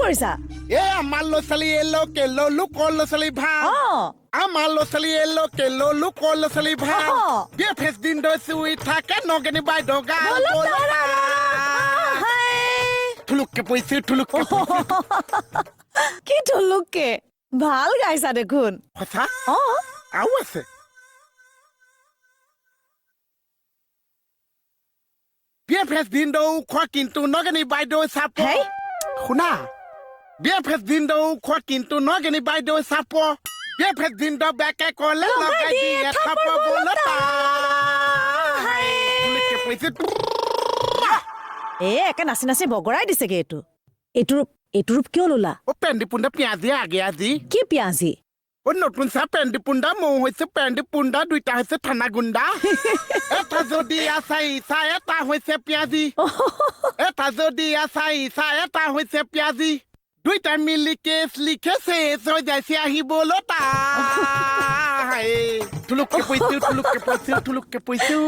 কৰিছা আমাৰ ল'ৰা-ছোৱালী কেলো লোকৰ ল'ৰা-ছোৱালী ভাল আমাৰ ল'ৰা-ছোৱালী কেলো লোকৰ ল'ৰা-ছোৱালী ভাল দিয়ে ফেচ দিন চুই থাকে নগেনি বাইদেউ গাল থুলুককে পইছে কি থুলুককে ভাল গাইছা দেখোন সঁচা আৰু আছে বিয়ে ফেচ দিন খোৱা কিন্তু নগেনি বাইদেউ চাপ শুনা বিয়ে ফেচ দিন খোৱা কিন্তু নগেনি বাইদেউ চাপ বিয়ে ফেচ দিন বেকে ক'লে লগাই দিয়ে থাপ বলতা থুলুককে পইছে একে নাচি নাচি বগৰাই দিছেগে এইটো ৰূপ কিয় ললা পেণ্ডি পুণ্ডা পিয়াজি আগে আজি কি পিয়াজি নতুন চাহ পেণ্ডি পুণ্ডা মৌ হৈছে পেণ্ডি পুণ্ডা দুইটা হৈছে থানা গুণ্ডা এটা যদি আছাই চাহ এটা হৈছে পিয়াজি এটা যদি আছাই চাহ এটা হৈছে পিয়াজি দুইটা মিলি কেছ লিখে চেছ হৈ যাইছে আহিব লতা থুলুককে পইছো